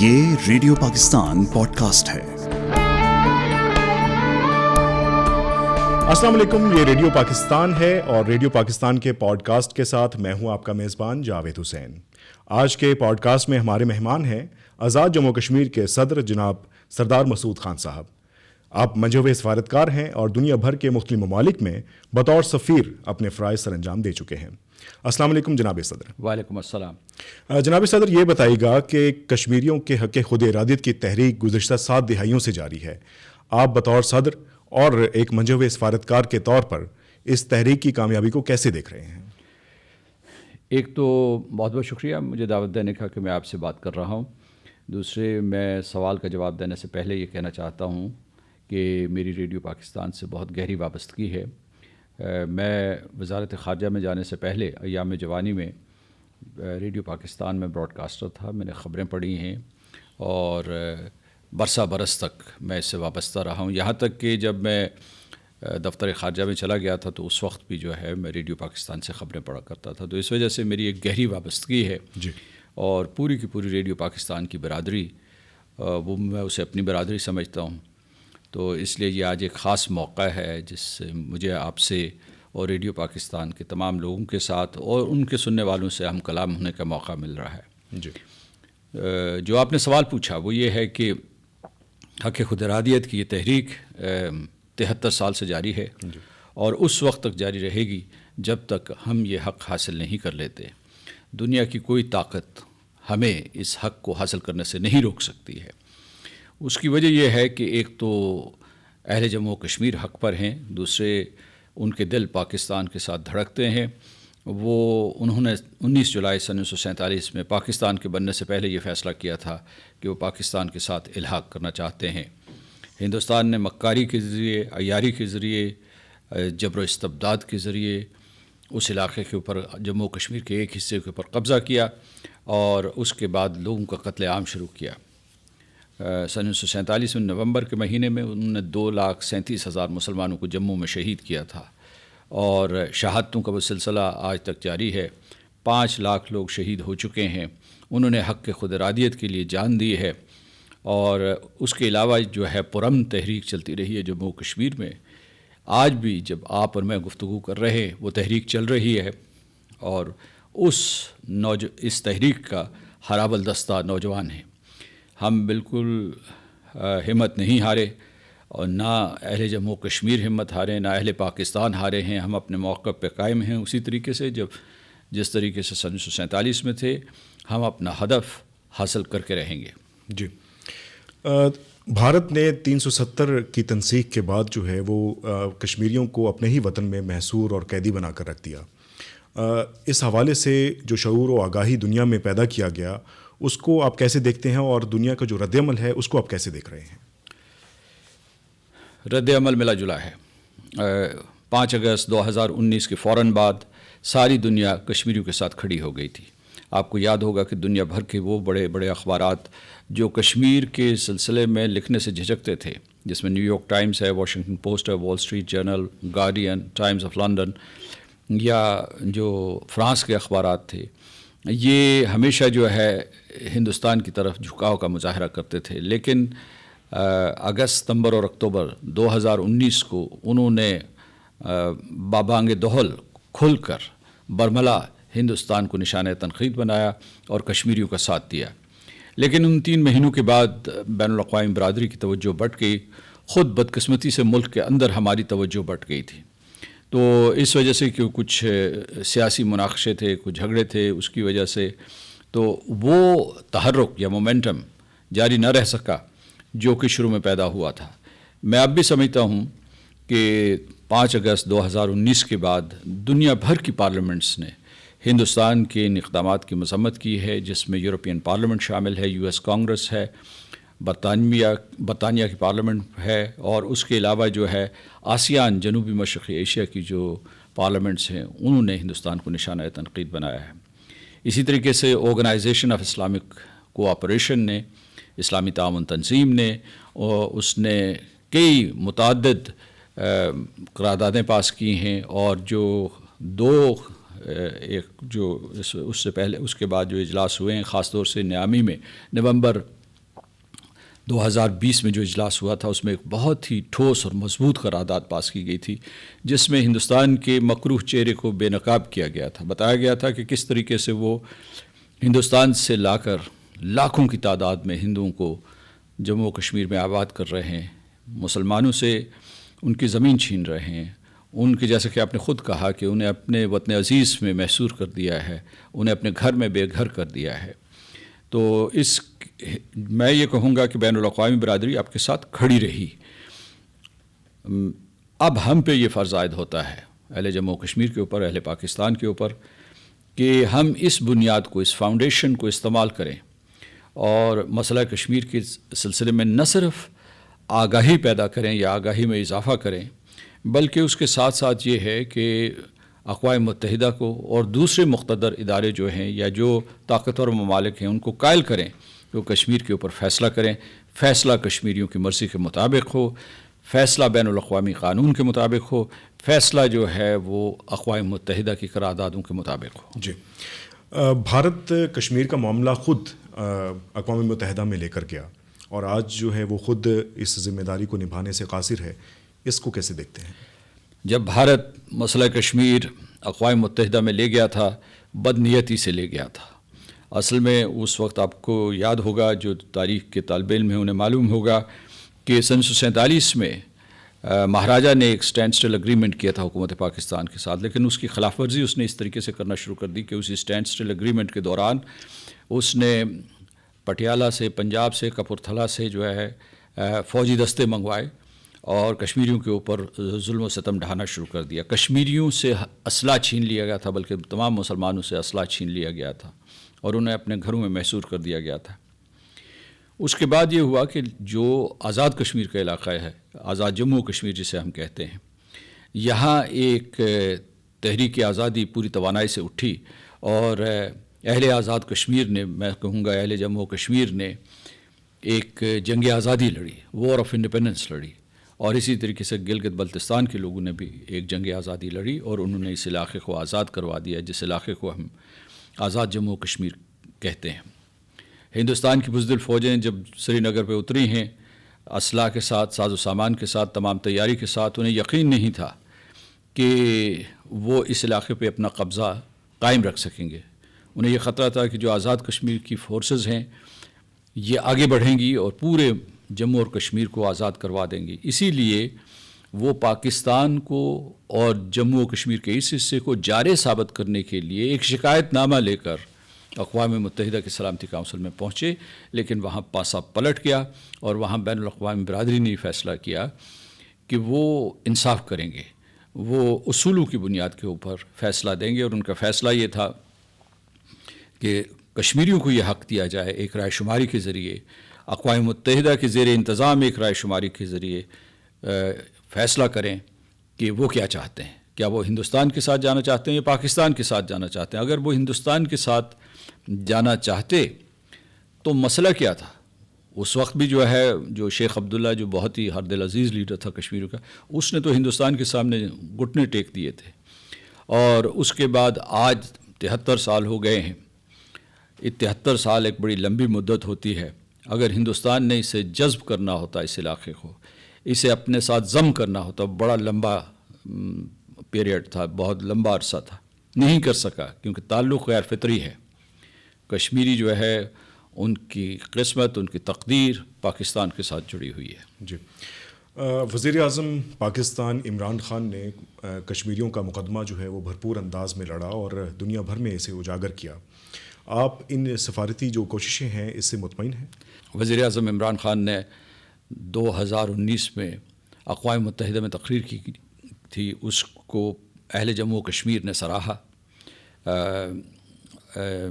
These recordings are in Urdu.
یہ ریڈیو پاکستان پوڈ کاسٹ ہے۔ السلام علیکم، یہ ریڈیو پاکستان ہے اور ریڈیو پاکستان کے پوڈ کاسٹ کے ساتھ میں ہوں آپ کا میزبان جاوید حسین۔ آج کے پوڈ کاسٹ میں ہمارے مہمان ہیں آزاد جموں کشمیر کے صدر جناب سردار مسعود خان صاحب۔ آپ منجے ہوئے سفارتکار ہیں اور دنیا بھر کے مختلف ممالک میں بطور سفیر اپنے فرائض سر انجام دے چکے ہیں۔ السلام علیکم جناب صدر۔ وعلیکم السلام۔ جناب صدر، یہ بتائیے گا کہ کشمیریوں کے حق خود ارادیت کی تحریک گزشتہ 7 دہائیوں سے جاری ہے۔ آپ بطور صدر اور ایک منجے ہوئے سفارتکار کے طور پر اس تحریک کی کامیابی کو کیسے دیکھ رہے ہیں؟ ایک تو بہت بہت شکریہ مجھے دعوت دینے کا کہ میں آپ سے بات کر رہا ہوں۔ دوسرے، میں سوال کا جواب دینے سے پہلے یہ کہنا چاہتا ہوں کہ میری ریڈیو پاکستان سے بہت گہری وابستگی ہے۔ میں وزارت خارجہ میں جانے سے پہلے ایام جوانی میں ریڈیو پاکستان میں براڈ کاسٹر تھا۔ میں نے خبریں پڑھی ہیں اور برسہ برس تک میں اس سے وابستہ رہا ہوں، یہاں تک کہ جب میں دفتر خارجہ میں چلا گیا تھا تو اس وقت بھی جو ہے میں ریڈیو پاکستان سے خبریں پڑھا کرتا تھا۔ تو اس وجہ سے میری ایک گہری وابستگی ہے جی۔ اور پوری کی پوری ریڈیو پاکستان کی برادری، وہ میں اسے اپنی برادری سمجھتا ہوں۔ تو اس لیے یہ آج ایک خاص موقع ہے جس سے مجھے آپ سے اور ریڈیو پاکستان کے تمام لوگوں کے ساتھ اور ان کے سننے والوں سے ہم کلام ہونے کا موقع مل رہا ہے۔ جی۔ جو آپ نے سوال پوچھا وہ یہ ہے کہ حق خود ارادیت کی یہ تحریک 73 سال سے جاری ہے اور اس وقت تک جاری رہے گی جب تک ہم یہ حق حاصل نہیں کر لیتے۔ دنیا کی کوئی طاقت ہمیں اس حق کو حاصل کرنے سے نہیں روک سکتی ہے۔ اس کی وجہ یہ ہے کہ ایک تو اہل جموں و کشمیر حق پر ہیں، دوسرے ان کے دل پاکستان کے ساتھ دھڑکتے ہیں۔ انہوں نے 19 جولائی 1947 میں پاکستان کے بننے سے پہلے یہ فیصلہ کیا تھا کہ وہ پاکستان کے ساتھ الحاق کرنا چاہتے ہیں۔ ہندوستان نے مکاری کے ذریعے، عیاری کے ذریعے، جبر و استبداد کے ذریعے اس علاقے کے اوپر، جموں و کشمیر کے ایک حصے کے اوپر قبضہ کیا اور اس کے بعد لوگوں کا قتل عام شروع کیا۔ 1947 میں نومبر کے مہینے میں انہوں نے 2,37,000 مسلمانوں کو جموں میں شہید کیا تھا اور شہادتوں کا وہ سلسلہ آج تک جاری ہے۔ 5 لاکھ لوگ شہید ہو چکے ہیں۔ انہوں نے حق خود ارادیت کے لیے جان دی ہے اور اس کے علاوہ جو ہے پرامن تحریک چلتی رہی ہے جموں کشمیر میں۔ آج بھی جب آپ اور میں گفتگو کر رہے ہیں وہ تحریک چل رہی ہے اور اس تحریک کا ہرابل دستہ نوجوان ہیں۔ ہم بالکل ہمت نہیں ہارے اور نہ اہل جموں کشمیر ہمت ہارے، نہ اہل پاکستان ہارے ہیں۔ ہم اپنے موقع پہ قائم ہیں اسی طریقے سے جس طریقے سے 1947 میں تھے۔ ہم اپنا ہدف حاصل کر کے رہیں گے۔ جی۔ بھارت نے 370 کی تنسیخ کے بعد جو ہے وہ کشمیریوں کو اپنے ہی وطن میں محصور اور قیدی بنا کر رکھ دیا۔ اس حوالے سے جو شعور و آگاہی دنیا میں پیدا کیا گیا اس کو آپ کیسے دیکھتے ہیں اور دنیا کا جو رد عمل ہے اس کو آپ کیسے دیکھ رہے ہیں؟ رد عمل ملا جلا ہے۔ 5 اگست 2019 کے فوراً بعد ساری دنیا کشمیریوں کے ساتھ کھڑی ہو گئی تھی۔ آپ کو یاد ہوگا کہ دنیا بھر کے وہ بڑے بڑے اخبارات جو کشمیر کے سلسلے میں لکھنے سے جھجکتے تھے، جس میں نیو یارک ٹائمز ہے، واشنگٹن پوسٹ ہے، Wall Street Journal, Guardian, Times of London یا جو فرانس کے اخبارات تھے، یہ ہمیشہ جو ہے ہندوستان کی طرف جھکاؤ کا مظاہرہ کرتے تھے۔ لیکن اگست، ستمبر اور اکتوبر 2019 کو انہوں نے بابانگ دہل کھل کر برملا ہندوستان کو نشانہ تنقید بنایا اور کشمیریوں کا ساتھ دیا۔ لیکن ان 3 مہینوں کے بعد بین الاقوامی برادری کی توجہ بٹ گئی۔ خود بدقسمتی سے ملک کے اندر ہماری توجہ بٹ گئی تھی۔ تو اس وجہ سے کہ کچھ سیاسی مناقشے تھے، کچھ جھگڑے تھے، اس کی وجہ سے تو وہ تحرک یا مومنٹم جاری نہ رہ سکا جو کہ شروع میں پیدا ہوا تھا۔ میں اب بھی سمجھتا ہوں کہ 5 اگست 2019 کے بعد دنیا بھر کی پارلیمنٹس نے ہندوستان کے ان اقدامات کی مذمت کی ہے، جس میں یورپین پارلیمنٹ شامل ہے، US کانگریس ہے، برطانیہ کی پارلیمنٹ ہے اور اس کے علاوہ جو ہے آسیان، جنوبی مشرقی ایشیا کی جو پارلیمنٹس ہیں انہوں نے ہندوستان کو نشانہ تنقید بنایا ہے۔ اسی طریقے سے آرگنائزیشن آف اسلامک کوآپریشن نے، اسلامی تعاون تنظیم نے، اس نے کئی متعدد قراردادیں پاس کی ہیں اور جو اس سے پہلے اس کے بعد جو اجلاس ہوئے ہیں، خاص طور سے نیامی میں نومبر 2020 میں جو اجلاس ہوا تھا اس میں ایک بہت ہی ٹھوس اور مضبوط قرارداد پاس کی گئی تھی، جس میں ہندوستان کے مکروہ چہرے کو بے نقاب کیا گیا تھا. بتایا گیا تھا کہ کس طریقے سے وہ ہندوستان سے لا کر لاکھوں کی تعداد میں ہندوؤں کو جموں و کشمیر میں آباد کر رہے ہیں، مسلمانوں سے ان کی زمین چھین رہے ہیں، ان کے جیسا کہ آپ نے خود کہا کہ انہیں اپنے وطن عزیز میں محصور کر دیا ہے، انہیں اپنے گھر میں بے گھر کر دیا ہے. تو میں یہ کہوں گا کہ بین الاقوامی برادری آپ کے ساتھ کھڑی رہی. اب ہم پہ یہ فرض عائد ہوتا ہے اہل جموں و کشمیر کے اوپر، اہل پاکستان کے اوپر، کہ ہم اس بنیاد کو، اس فاؤنڈیشن کو استعمال کریں اور مسئلہ کشمیر کے سلسلے میں نہ صرف آگاہی پیدا کریں یا آگاہی میں اضافہ کریں، بلکہ اس کے ساتھ ساتھ یہ ہے کہ اقوام متحدہ کو اور دوسرے مقتدر ادارے جو ہیں یا جو طاقتور ممالک ہیں ان کو قائل کریں کہ وہ کشمیر کے اوپر فیصلہ کریں. فیصلہ کشمیریوں کی مرضی کے مطابق ہو، فیصلہ بین الاقوامی قانون کے مطابق ہو، فیصلہ جو ہے وہ اقوام متحدہ کی قراردادوں کے مطابق ہو. جی، بھارت کشمیر کا معاملہ خود اقوام متحدہ میں لے کر گیا اور آج جو ہے وہ خود اس ذمہ داری کو نبھانے سے قاصر ہے. اس کو کیسے دیکھتے ہیں؟ جب بھارت مسئلہ کشمیر اقوام متحدہ میں لے گیا تھا، بد نیتی سے لے گیا تھا. اصل میں اس وقت آپ کو یاد ہوگا، جو تاریخ کے طالب علم ہیں انہیں معلوم ہوگا کہ سن 1947 میں مہاراجہ نے ایک اسٹینڈ اسٹل اگریمنٹ کیا تھا حکومت پاکستان کے ساتھ، لیکن اس کی خلاف ورزی اس نے اس طریقے سے کرنا شروع کر دی کہ اسی اسٹینڈ اسٹل اگریمنٹ کے دوران اس نے پٹیالہ سے، پنجاب سے، کپورتھلا سے جو ہے فوجی دستے منگوائے اور کشمیریوں کے اوپر ظلم و ستم ڈھانا شروع کر دیا. کشمیریوں سے اسلحہ چھین لیا گیا تھا، بلکہ تمام مسلمانوں سے اسلحہ چھین لیا گیا تھا اور انہیں اپنے گھروں میں محصور کر دیا گیا تھا. اس کے بعد یہ ہوا کہ جو آزاد کشمیر کا علاقہ ہے، آزاد جموں و کشمیر جسے ہم کہتے ہیں، یہاں ایک تحریک آزادی پوری توانائی سے اٹھی اور اہل آزاد کشمیر نے، میں کہوں گا اہل جموں و کشمیر نے ایک جنگ آزادی لڑی، وار آف انڈیپینڈنس لڑی. اور اسی طریقے سے گلگت بلتستان کے لوگوں نے بھی ایک جنگ آزادی لڑی اور انہوں نے اس علاقے کو آزاد کروا دیا، جس علاقے کو ہم آزاد جموں و کشمیر کہتے ہیں. ہندوستان کی بزدل فوجیں جب سری نگر پہ اتری ہیں اسلحہ کے ساتھ، ساز و سامان کے ساتھ، تمام تیاری کے ساتھ، انہیں یقین نہیں تھا کہ وہ اس علاقے پہ اپنا قبضہ قائم رکھ سکیں گے. انہیں یہ خطرہ تھا کہ جو آزاد کشمیر کی فورسز ہیں یہ آگے بڑھیں گی اور پورے جموں اور کشمیر کو آزاد کروا دیں گی. اسی لیے وہ پاکستان کو اور جموں و کشمیر کے اس حصے کو جارح ثابت کرنے کے لیے ایک شکایت نامہ لے کر اقوام متحدہ کی سلامتی کونسل میں پہنچے، لیکن وہاں پاسا پلٹ گیا اور وہاں بین الاقوامی برادری نے فیصلہ کیا کہ وہ انصاف کریں گے، وہ اصولوں کی بنیاد کے اوپر فیصلہ دیں گے. اور ان کا فیصلہ یہ تھا کہ کشمیریوں کو یہ حق دیا جائے ایک رائے شماری کے ذریعے، اقوام متحدہ کے زیر انتظام ایک رائے شماری کے ذریعے فیصلہ کریں کہ وہ کیا چاہتے ہیں. کیا وہ ہندوستان کے ساتھ جانا چاہتے ہیں یا پاکستان کے ساتھ جانا چاہتے ہیں؟ اگر وہ ہندوستان کے ساتھ جانا چاہتے تو مسئلہ کیا تھا؟ اس وقت بھی جو ہے جو شیخ عبداللہ جو بہت ہی ہر دل عزیز لیڈر تھا کشمیریوں کا، اس نے تو ہندوستان کے سامنے گھٹنے ٹیک دیے تھے. اور اس کے بعد آج 73 سال ہو گئے ہیں. 73 سال ایک بڑی لمبی مدت ہوتی ہے. اگر ہندوستان نے اسے جذب کرنا ہوتا، اس علاقے کو اسے اپنے ساتھ ضم کرنا ہوتا، بڑا لمبا پیریڈ تھا، بہت لمبا عرصہ تھا، نہیں کر سکا کیونکہ تعلق غیر فطری ہے. کشمیری جو ہے ان کی قسمت، ان کی تقدیر پاکستان کے ساتھ جڑی ہوئی ہے. جی، وزیر اعظم پاکستان عمران خان نے کشمیریوں کا مقدمہ جو ہے وہ بھرپور انداز میں لڑا اور دنیا بھر میں اسے اجاگر کیا. آپ ان سفارتی جو کوششیں ہیں اس سے مطمئن ہیں؟ وزیر اعظم عمران خان نے 2019 میں اقوام متحدہ میں تقریر کی تھی، اس کو اہل جموں و کشمیر نے سراہا.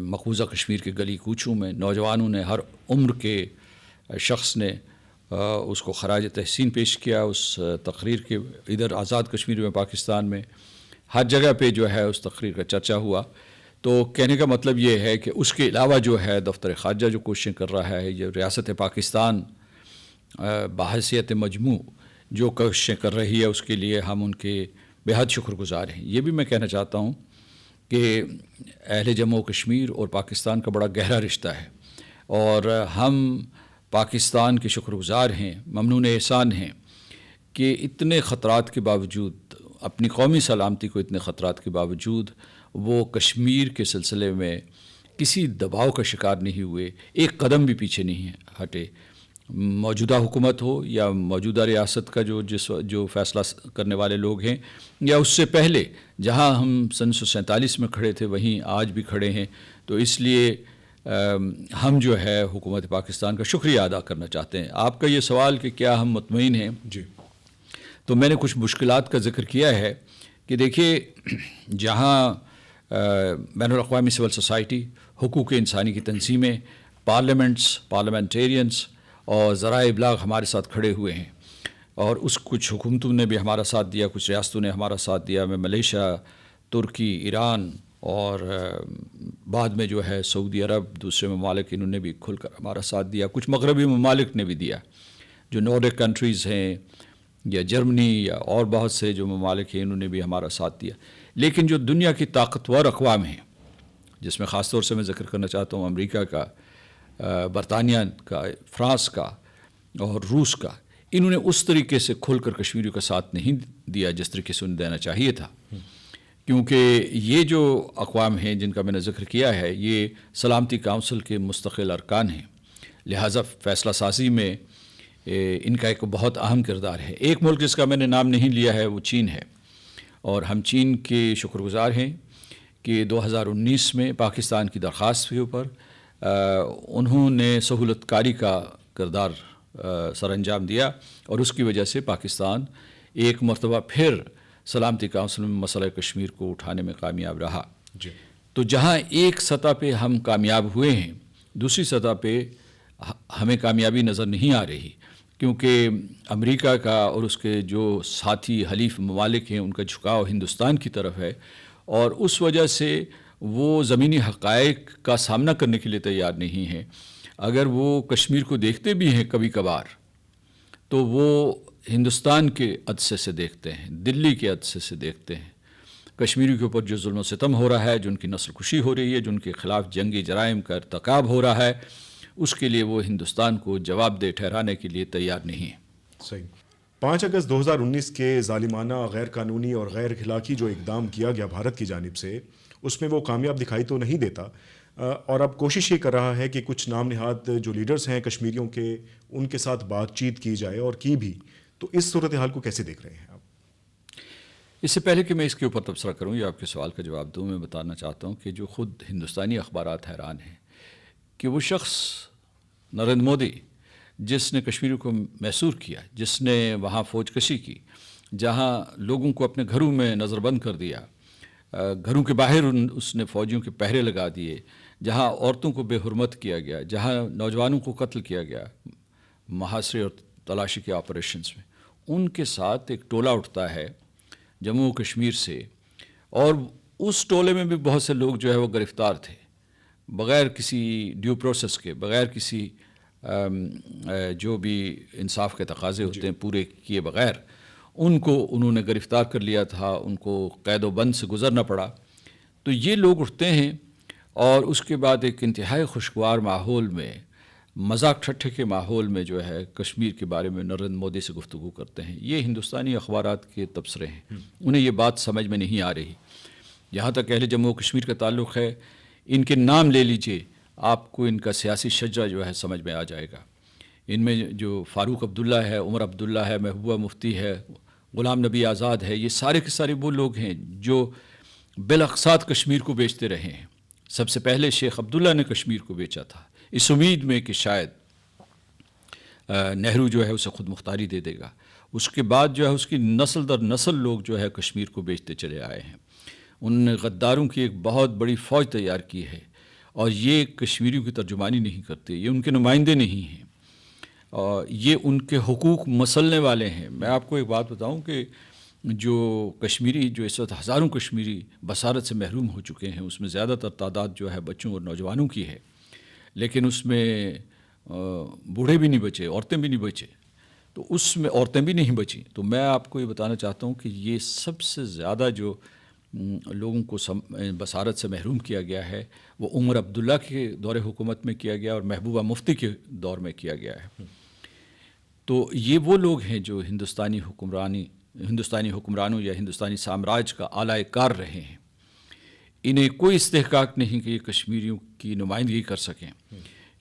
مقبوضہ کشمیر کے گلی کوچوں میں نوجوانوں نے، ہر عمر کے شخص نے اس کو خراج تحسین پیش کیا. اس تقریر کے ادھر آزاد کشمیر میں، پاکستان میں ہر جگہ پہ جو ہے اس تقریر کا چرچا ہوا. تو کہنے کا مطلب یہ ہے کہ اس کے علاوہ جو ہے دفتر خارجہ جو کوششیں کر رہا ہے، یہ ریاست پاکستان بحیثیت مجموع جو کوششیں کر رہی ہے، اس کے لیے ہم ان کے بے حد شکر گزار ہیں. یہ بھی میں کہنا چاہتا ہوں کہ اہل جموں و کشمیر اور پاکستان کا بڑا گہرا رشتہ ہے اور ہم پاکستان کے شکر گزار ہیں، ممنون احسان ہیں کہ اتنے خطرات کے باوجود، اپنی قومی سلامتی کو اتنے خطرات کے باوجود وہ کشمیر کے سلسلے میں کسی دباؤ کا شکار نہیں ہوئے، ایک قدم بھی پیچھے نہیں ہٹے۔ موجودہ حکومت ہو یا موجودہ ریاست کا جو فیصلہ کرنے والے لوگ ہیں، یا اس سے پہلے جہاں ہم 1947 میں کھڑے تھے وہیں آج بھی کھڑے ہیں۔ تو اس لیے ہم جو ہے حکومت پاکستان کا شکریہ ادا کرنا چاہتے ہیں۔ آپ کا یہ سوال کہ کیا ہم مطمئن ہیں، جی، تو میں نے کچھ مشکلات کا ذکر کیا ہے کہ دیکھیے، جہاں بین الاقوامی سول سوسائٹی، حقوق انسانی کی تنظیمیں، پارلیمنٹیرینز اور ذرائع ابلاغ ہمارے ساتھ کھڑے ہوئے ہیں، اور کچھ حکومتوں نے بھی ہمارا ساتھ دیا، کچھ ریاستوں نے ہمارا ساتھ دیا، میں ملیشیا، ترکی، ایران اور بعد میں جو ہے سعودی عرب، دوسرے ممالک، انہوں نے بھی کھل کر ہمارا ساتھ دیا، کچھ مغربی ممالک نے بھی دیا، جو نارڈک کنٹریز ہیں یا جرمنی یا اور بہت سے جو ممالک ہیں، انہوں نے بھی ہمارا ساتھ دیا۔ لیکن جو دنیا کی طاقتور اقوام ہیں، جس میں خاص طور سے میں ذکر کرنا چاہتا ہوں امریکہ کا، برطانیہ کا، فرانس کا اور روس کا، انہوں نے اس طریقے سے کھل کر کشمیریوں کا ساتھ نہیں دیا جس طریقے سے انہیں دینا چاہیے تھا، کیونکہ یہ جو اقوام ہیں جن کا میں نے ذکر کیا ہے، یہ سلامتی کونسل کے مستقل ارکان ہیں، لہٰذا فیصلہ سازی میں ان کا ایک بہت اہم کردار ہے۔ ایک ملک جس کا میں نے نام نہیں لیا ہے وہ چین ہے، اور ہم چین کے شکر گزار ہیں کہ 2019 میں پاکستان کی درخواست کے اوپر انہوں نے سہولت کاری کا کردار سر انجام دیا، اور اس کی وجہ سے پاکستان ایک مرتبہ پھر سلامتی کونسل میں مسئلہ کشمیر کو اٹھانے میں کامیاب رہا۔ جی، تو جہاں ایک سطح پہ ہم کامیاب ہوئے ہیں، دوسری سطح پہ ہمیں کامیابی نظر نہیں آ رہی، کیونکہ امریکہ کا اور اس کے جو ساتھی حلیف ممالک ہیں ان کا جھکاؤ ہندوستان کی طرف ہے، اور اس وجہ سے وہ زمینی حقائق کا سامنا کرنے کے لیے تیار نہیں ہیں۔ اگر وہ کشمیر کو دیکھتے بھی ہیں کبھی کبھار، تو وہ ہندوستان کے عدسے سے دیکھتے ہیں، دلی کے عدسے سے دیکھتے ہیں۔ کشمیریوں کے اوپر جو ظلم و ستم ہو رہا ہے، جو ان کی نسل کشی ہو رہی ہے، جو ان کے خلاف جنگی جرائم کا ارتکاب ہو رہا ہے، اس کے لیے وہ ہندوستان کو جواب دہ ٹھہرانے کے لیے تیار نہیں ہیں۔ صحیح۔ 5 اگست 2019 کے ظالمانہ، غیر قانونی اور غیر اخلاقی جو اقدام کیا گیا بھارت کی جانب سے، اس میں وہ کامیاب دکھائی تو نہیں دیتا، اور اب کوشش یہ کر رہا ہے کہ کچھ نام نہاد جو لیڈرز ہیں کشمیریوں کے، ان کے ساتھ بات چیت کی جائے، اور کی بھی۔ تو اس صورتحال کو کیسے دیکھ رہے ہیں آپ؟ اس سے پہلے کہ میں اس کے اوپر تبصرہ کروں یا آپ کے سوال کا جواب دوں، میں بتانا چاہتا ہوں کہ جو خود ہندوستانی اخبارات حیران ہیں کہ وہ شخص نریندر مودی، جس نے کشمیریوں کو محصور کیا، جس نے وہاں فوج کشی کی، جہاں لوگوں کو اپنے گھروں میں نظر بند کر دیا، گھروں کے باہر اس نے فوجیوں کے پہرے لگا دیے، جہاں عورتوں کو بے حرمت کیا گیا، جہاں نوجوانوں کو قتل کیا گیا محاصرے اور تلاشی کے آپریشنز میں، ان کے ساتھ ایک ٹولہ اٹھتا ہے جموں و کشمیر سے، اور اس ٹولے میں بھی بہت سے لوگ جو ہے وہ گرفتار تھے، بغیر کسی ڈیو پروسیس کے، بغیر کسی جو بھی انصاف کے تقاضے ہوتے ہیں پورے کیے بغیر، ان کو انہوں نے گرفتار کر لیا تھا، ان کو قید و بند سے گزرنا پڑا۔ تو یہ لوگ اٹھتے ہیں اور اس کے بعد ایک انتہائی خوشگوار ماحول میں، مذاق ٹھٹھے کے ماحول میں جو ہے کشمیر کے بارے میں نریندر مودی سے گفتگو کرتے ہیں۔ یہ ہندوستانی اخبارات کے تبصرے ہیں، انہیں یہ بات سمجھ میں نہیں آ رہی۔ جہاں تک اہل جموں و کشمیر کا تعلق ہے، ان کے نام لے لیجئے، آپ کو ان کا سیاسی شجرہ جو ہے سمجھ میں آ جائے گا۔ ان میں جو فاروق عبداللہ ہے، عمر عبداللہ ہے، محبوبہ مفتی ہے، غلام نبی آزاد ہے، یہ سارے کے سارے وہ لوگ ہیں جو بالاقساط کشمیر کو بیچتے رہے ہیں۔ سب سے پہلے شیخ عبداللہ نے کشمیر کو بیچا تھا، اس امید میں کہ شاید نہرو جو ہے اسے خود مختاری دے دے گا۔ اس کے بعد جو ہے اس کی نسل در نسل لوگ جو ہے کشمیر کو بیچتے چلے آئے ہیں۔ انہوں نے غداروں کی ایک بہت بڑی فوج تیار کی ہے، اور یہ کشمیریوں کی ترجمانی نہیں کرتے، یہ ان کے نمائندے نہیں ہیں، اور یہ ان کے حقوق مسلنے والے ہیں۔ میں آپ کو ایک بات بتاؤں کہ جو کشمیری، جو اس وقت ہزاروں کشمیری بصارت سے محروم ہو چکے ہیں، اس میں زیادہ تر تعداد جو ہے بچوں اور نوجوانوں کی ہے، لیکن اس میں بوڑھے بھی نہیں بچے، عورتیں بھی نہیں بچے، تو اس میں عورتیں بھی نہیں بچیں۔ تو میں آپ کو یہ بتانا چاہتا ہوں کہ یہ سب سے زیادہ جو لوگوں کو بصارت سے محروم کیا گیا ہے وہ عمر عبداللہ کے دور حکومت میں کیا گیا اور محبوبہ مفتی کے دور میں کیا گیا ہے. تو یہ وہ لوگ ہیں جو ہندوستانی حکمرانوں یا ہندوستانی سامراج کا اعلی کار رہے ہیں. انہیں کوئی استحقاق نہیں کہ یہ کشمیریوں کی نمائندگی کر سکیں،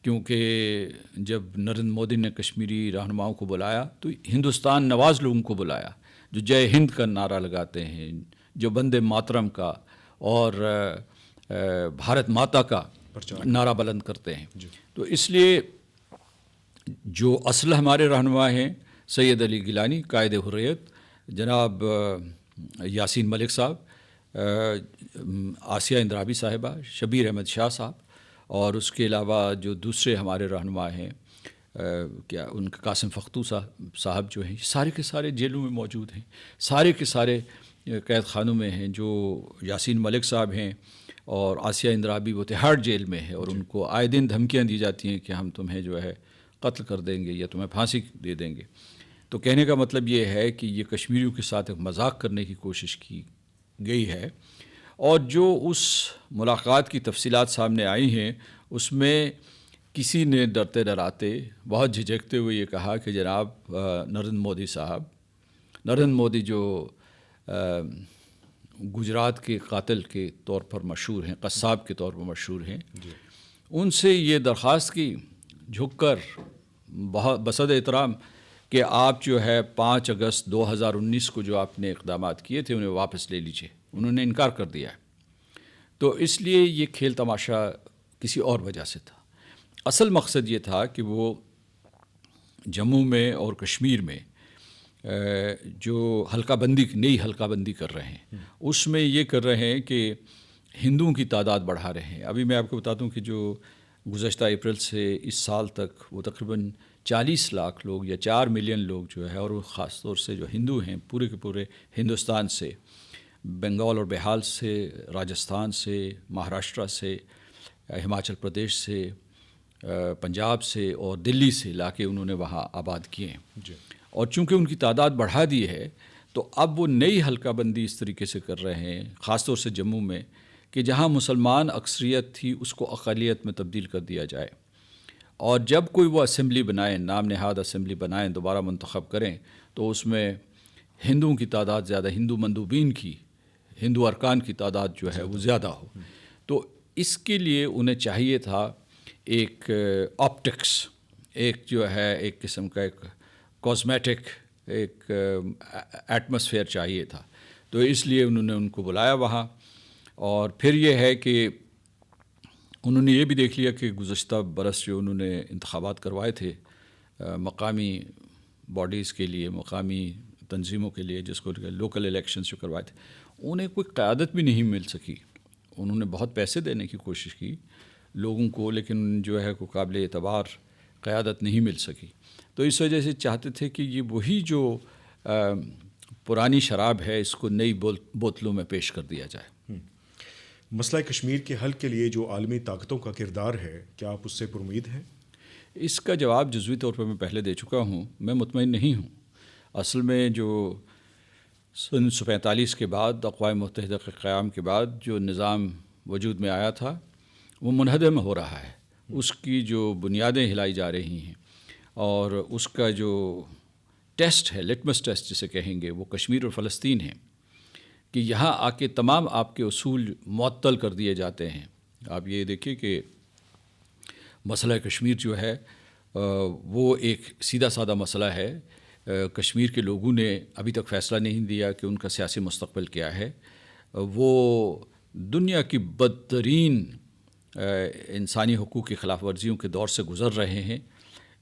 کیونکہ جب نریندر مودی نے کشمیری رہنماؤں کو بلایا تو ہندوستان نواز لوگوں کو بلایا جو جے ہند کا نعرہ لگاتے ہیں، جو بندے ماترم کا اور بھارت ماتا کا نعرہ بلند کرتے ہیں. تو اس لیے جو اصل ہمارے رہنما ہیں سید علی گیلانی قائد حریت، جناب یاسین ملک صاحب، آسیہ اندرابی صاحبہ، شبیر احمد شاہ صاحب، اور اس کے علاوہ جو دوسرے ہمارے رہنما ہیں ان کا قاسم فختو صاحب جو ہیں، سارے کے سارے جیلوں میں موجود ہیں، سارے کے سارے قید خانوں میں ہیں. جو یاسین ملک صاحب ہیں اور آسیہ اندرابی وہ تہاڑ جیل میں ہے، اور ان کو آئے دن دھمکیاں دی جاتی ہیں کہ ہم تمہیں جو ہے قتل کر دیں گے یا تمہیں پھانسی دے دیں گے. تو کہنے کا مطلب یہ ہے کہ یہ کشمیریوں کے ساتھ ایک مذاق کرنے کی کوشش کی گئی ہے. اور جو اس ملاقات کی تفصیلات سامنے آئی ہیں اس میں کسی نے ڈرتے ڈراتے بہت جھجکتے ہوئے یہ کہا کہ جناب نریندر مودی جو گجرات کے قاتل کے طور پر مشہور ہیں، قصاب کے طور پر مشہور ہیں، ان سے یہ درخواست کی جھک کر بہت بصد احترام کہ آپ جو ہے 5 اگست 2019 کو جو آپ نے اقدامات کیے تھے انہیں واپس لے لیجیے. انہوں نے انکار کر دیا ہے. تو اس لیے یہ کھیل تماشا کسی اور وجہ سے تھا. اصل مقصد یہ تھا کہ وہ جموں میں اور کشمیر میں جو نئی حلقہ بندی کر رہے ہیں اس میں یہ کر رہے ہیں کہ ہندوؤں کی تعداد بڑھا رہے ہیں. ابھی میں آپ کو بتا دوں کہ جو گزشتہ اپریل سے اس سال تک وہ تقریباً 40 لاکھ لوگ یا 4 ملین لوگ جو ہے، اور وہ خاص طور سے جو ہندو ہیں پورے کے پورے ہندوستان سے، بنگال اور بہار سے، راجستھان سے، مہاراشٹر سے، ہماچل پردیش سے، پنجاب سے اور دلی سے لا کے انہوں نے وہاں آباد کیے ہیں. اور چونکہ ان کی تعداد بڑھا دی ہے تو اب وہ نئی حلقہ بندی اس طریقے سے کر رہے ہیں، خاص طور سے جموں میں، کہ جہاں مسلمان اکثریت تھی اس کو اقلیت میں تبدیل کر دیا جائے. اور جب کوئی وہ اسمبلی بنائیں، نام نہاد اسمبلی بنائیں، دوبارہ منتخب کریں، تو اس میں ہندوؤں کی تعداد زیادہ، ہندو مندوبین کی، ہندو ارکان کی تعداد جو ہے وہ زیادہ ہو. تو اس کے لیے انہیں چاہیے تھا ایک آپٹکس، ایک جو ہے ایک قسم کا ایک کاسمیٹک ایک ایٹماسفیئر چاہیے تھا. تو اس لیے انہوں نے ان کو بلایا وہاں. اور پھر یہ ہے کہ انہوں نے یہ بھی دیکھ لیا کہ گزشتہ برس جو انہوں نے انتخابات کروائے تھے مقامی باڈیز کے لیے، مقامی تنظیموں کے لیے، جس کو لوکل الیکشنز جو کروائے تھے، انہیں کوئی قیادت بھی نہیں مل سکی. انہوں نے بہت پیسے دینے کی کوشش کی لوگوں کو، لیکن جو ہے کوئی قابل اعتبار قیادت نہیں مل سکی. تو اس وجہ سے چاہتے تھے کہ یہ وہی جو پرانی شراب ہے اس کو نئی بوتلوں میں پیش کر دیا جائے. مسئلہ کشمیر کے حل کے لیے جو عالمی طاقتوں کا کردار ہے، کیا آپ اس سے پر امید ہیں؟ اس کا جواب جزوی طور پر میں پہلے دے چکا ہوں. میں مطمئن نہیں ہوں. اصل میں جو 1945 کے بعد اقوام متحدہ کے قیام کے بعد جو نظام وجود میں آیا تھا وہ منہدم ہو رہا ہے. اس کی جو بنیادیں ہلائی جا رہی ہیں اور اس کا جو ٹیسٹ ہے، لٹمس ٹیسٹ جسے کہیں گے، وہ کشمیر اور فلسطین ہے کہ یہاں آ کے تمام آپ کے اصول معطل کر دیے جاتے ہیں. آپ یہ دیکھیں کہ مسئلہ کشمیر جو ہے وہ ایک سیدھا سادہ مسئلہ ہے. کشمیر کے لوگوں نے ابھی تک فیصلہ نہیں دیا کہ ان کا سیاسی مستقبل کیا ہے. وہ دنیا کی بدترین انسانی حقوق کی خلاف ورزیوں کے دور سے گزر رہے ہیں.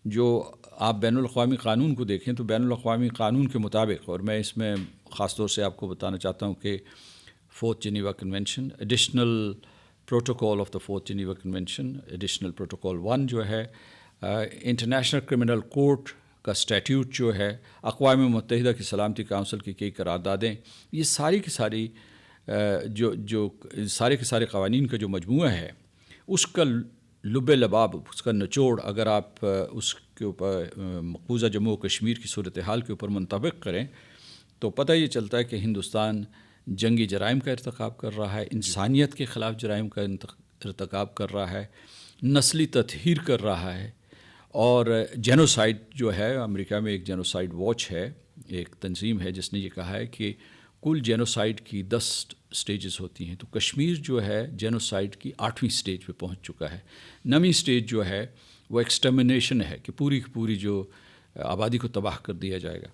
جو آپ بین الاقوامی قانون کو دیکھیں تو بین الاقوامی قانون کے مطابق، اور میں اس میں خاص طور سے آپ کو بتانا چاہتا ہوں کہ 4th Geneva convention, additional protocol of the 4th Geneva convention, additional protocol 1 جو ہے، انٹرنیشنل کرمنل کورٹ کا اسٹیٹیوٹ جو ہے، اقوام متحدہ کی سلامتی کونسل کی کئی قراردادیں، یہ ساری کی ساری جو سارے کے سارے قوانین کا جو مجموعہ ہے، اس کا لب لباب، اس کا نچوڑ اگر آپ اس کے اوپر مقبوضہ جموں و کشمیر کی صورتحال کے اوپر منطبق کریں تو پتہ یہ چلتا ہے کہ ہندوستان جنگی جرائم کا ارتکاب کر رہا ہے، انسانیت کے خلاف جرائم کا ارتکاب کر رہا ہے، نسلی تطہیر کر رہا ہے، اور جینوسائیڈ جو ہے، امریکہ میں ایک جینوسائیڈ واچ ہے، ایک تنظیم ہے جس نے یہ کہا ہے کہ کل جینوسائیڈ کی 10 سٹیجز ہوتی ہیں، تو کشمیر جو ہے جینوسائیڈ کی 8ویں سٹیج پہ پہنچ چکا ہے۔ 9ویں سٹیج جو ہے وہ ایکسٹرمنیشن ہے کہ پوری کی پوری جو آبادی کو تباہ کر دیا جائے گا۔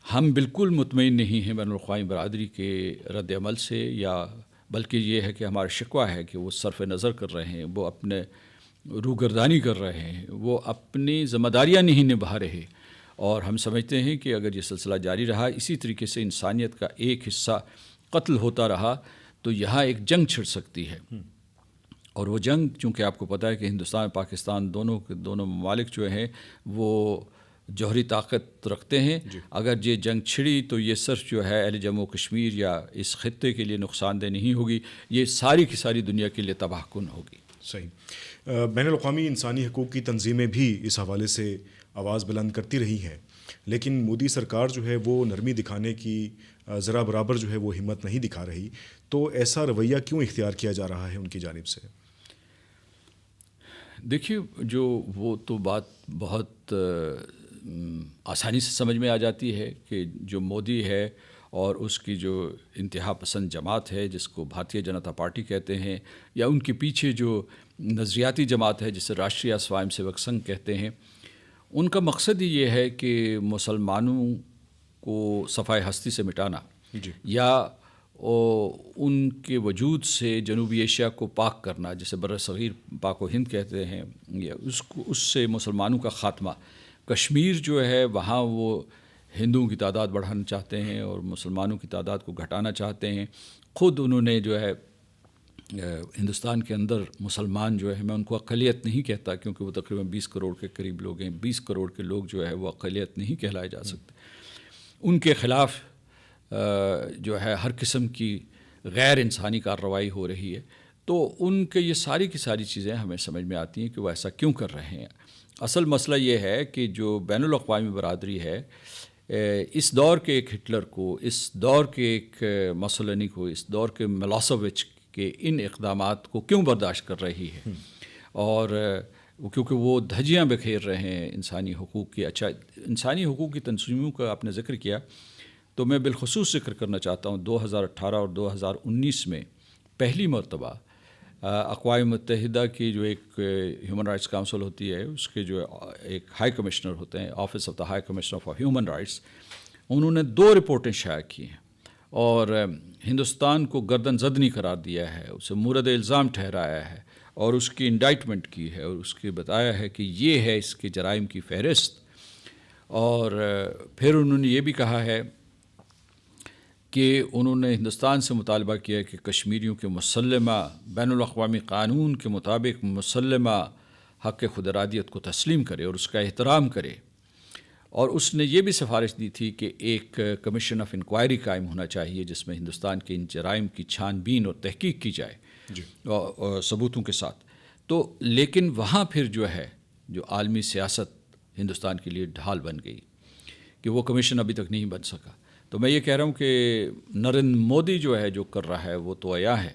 ہم بالکل مطمئن نہیں ہیں بین الاقوامی برادری کے رد عمل سے، یا بلکہ یہ ہے کہ ہمارا شکوہ ہے کہ وہ صرف نظر کر رہے ہیں، وہ اپنے روگردانی کر رہے ہیں، وہ اپنی ذمہ داریاں نہیں نبھا رہے، اور ہم سمجھتے ہیں کہ اگر یہ سلسلہ جاری رہا، اسی طریقے سے انسانیت کا ایک حصہ قتل ہوتا رہا، تو یہاں ایک جنگ چھڑ سکتی ہے۔ اور وہ جنگ، چونکہ آپ کو پتہ ہے کہ ہندوستان اور پاکستان دونوں ممالک جو ہیں وہ جوہری طاقت رکھتے ہیں، اگر یہ جنگ چھڑی تو یہ صرف جو ہے اہل جموں کشمیر یا اس خطے کے لیے نقصان دہ نہیں ہوگی، یہ ساری کی ساری دنیا کے لیے تباہ کن ہوگی۔ صحیح۔ بین الاقوامی انسانی حقوق کی تنظیمیں بھی اس حوالے سے آواز بلند کرتی رہی ہیں، لیکن مودی سرکار جو ہے وہ نرمی دکھانے کی ذرا برابر جو ہے وہ ہمت نہیں دکھا رہی، تو ایسا رویہ کیوں اختیار کیا جا رہا ہے ان کی جانب سے؟ دیکھیے، وہ تو بات بہت آسانی سے سمجھ میں آ جاتی ہے کہ جو مودی ہے اور اس کی جو انتہا پسند جماعت ہے جس کو بھارتیہ جنتا پارٹی کہتے ہیں، یا ان کے پیچھے جو نظریاتی جماعت ہے جسے راشٹریہ سوائم سیوک سنگھ کہتے ہیں، ان کا مقصد ہی یہ ہے کہ مسلمانوں کو صفحہ ہستی سے مٹانا، یا ان کے وجود سے جنوبی ایشیا کو پاک کرنا، جسے برصغیر پاک و ہند کہتے ہیں، یا اس سے مسلمانوں کا خاتمہ۔ کشمیر جو ہے وہاں وہ ہندوؤں کی تعداد بڑھانا چاہتے ہیں اور مسلمانوں کی تعداد کو گھٹانا چاہتے ہیں۔ خود انہوں نے جو ہے ہندوستان کے اندر مسلمان جو ہے، میں ان کو اقلیت نہیں کہتا کیونکہ وہ تقریباً 20 کروڑ کے قریب لوگ ہیں، 20 کروڑ کے لوگ جو ہے وہ اقلیت نہیں کہلائے جا سکتے۔ ان کے خلاف جو ہے ہر قسم کی غیر انسانی کارروائی ہو رہی ہے، تو ان کے یہ ساری کی ساری چیزیں ہمیں سمجھ میں آتی ہیں کہ وہ ایسا کیوں کر رہے ہیں۔ اصل مسئلہ یہ ہے کہ جو بین الاقوامی برادری ہے، اس دور کے ایک ہٹلر کو، اس دور کے ایک مسولینی کو، اس دور کے ملاسووچ کے ان اقدامات کو کیوں برداشت کر رہی ہے، اور کیونکہ وہ دھجیاں بکھیر رہے ہیں انسانی حقوق کی۔ اچھا، انسانی حقوق کی تنظیموں کا آپ نے ذکر کیا، تو میں بالخصوص ذکر کرنا چاہتا ہوں 2018 اور 2019 میں پہلی مرتبہ اقوام متحدہ کی جو ایک ہیومن رائٹس کاؤنسل ہوتی ہے، اس کے جو ایک ہائی کمشنر ہوتے ہیں، office of the high commissioner for human rights, انہوں نے 2 رپورٹیں شائع کی ہیں اور ہندوستان کو گردن زدنی قرار دیا ہے، اسے مورد الزام ٹھہرایا ہے اور اس کی انڈائٹمنٹ کی ہے، اور اس کے بتایا ہے کہ یہ ہے اس کے جرائم کی فہرست۔ اور پھر انہوں نے یہ بھی کہا ہے کہ انہوں نے ہندوستان سے مطالبہ کیا کہ کشمیریوں کے مسلمہ بین الاقوامی قانون کے مطابق مسلمہ حق خود ارادیت کو تسلیم کرے اور اس کا احترام کرے، اور اس نے یہ بھی سفارش دی تھی کہ ایک کمیشن آف انکوائری قائم ہونا چاہیے جس میں ہندوستان کے ان جرائم کی چھان بین اور تحقیق کی جائے اور ثبوتوں کے ساتھ۔ تو لیکن وہاں پھر جو ہے جو عالمی سیاست ہندوستان کے لیے ڈھال بن گئی کہ وہ کمیشن ابھی تک نہیں بن سکا۔ تو میں یہ کہہ رہا ہوں کہ نریندر مودی جو ہے جو کر رہا ہے وہ تو عیاں ہے،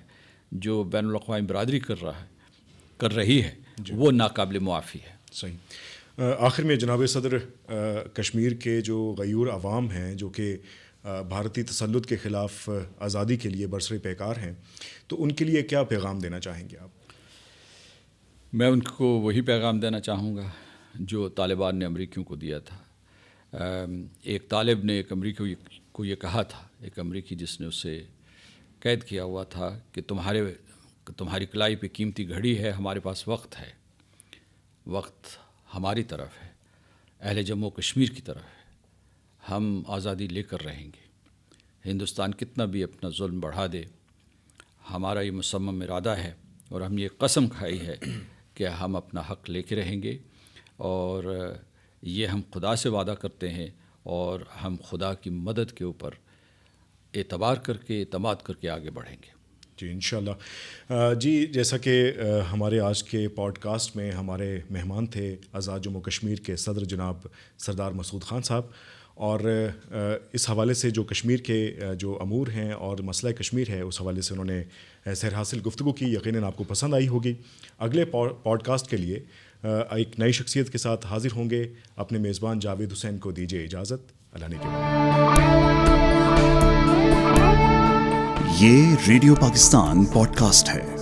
جو بین الاقوامی برادری کر رہی ہے وہ ناقابل معافی ہے۔ صحیح۔ آخر میں جناب صدر، کشمیر کے جو غیور عوام ہیں جو کہ بھارتی تسلط کے خلاف آزادی کے لیے برسر پیکار ہیں، تو ان کے لیے کیا پیغام دینا چاہیں گے آپ؟ میں ان کو وہی پیغام دینا چاہوں گا جو طالبان نے امریکیوں کو دیا تھا۔ ایک طالب نے ایک امریکی کو یہ کہا تھا، ایک امریکی جس نے اسے قید کیا ہوا تھا، کہ تمہاری کلائی پہ قیمتی گھڑی ہے، ہمارے پاس وقت ہے، وقت ہماری طرف ہے، اہل جموں کشمیر کی طرف ہے، ہم آزادی لے کر رہیں گے۔ ہندوستان کتنا بھی اپنا ظلم بڑھا دے، ہمارا یہ مصمم ارادہ ہے اور ہم یہ قسم کھائی ہے کہ ہم اپنا حق لے کے رہیں گے، اور یہ ہم خدا سے وعدہ کرتے ہیں، اور ہم خدا کی مدد کے اوپر اعتبار کر کے، اعتماد کر کے آگے بڑھیں گے۔ جی انشاءاللہ۔ جی جیسا کہ ہمارے آج کے پوڈ کاسٹ میں ہمارے مہمان تھے آزاد جموں کشمیر کے صدر جناب سردار مسعود خان صاحب، اور اس حوالے سے جو کشمیر کے جو امور ہیں اور مسئلہ کشمیر ہے اس حوالے سے انہوں نے سیر حاصل گفتگو کی. یقیناً آپ کو پسند آئی ہوگی. اگلے پوڈ کاسٹ کے لیے ایک نئی شخصیت کے ساتھ حاضر ہوں گے. اپنے میزبان جاوید حسین کو دیجیے اجازت. اللہ نے کے یہ ریڈیو پاکستان پوڈ کاسٹ ہے.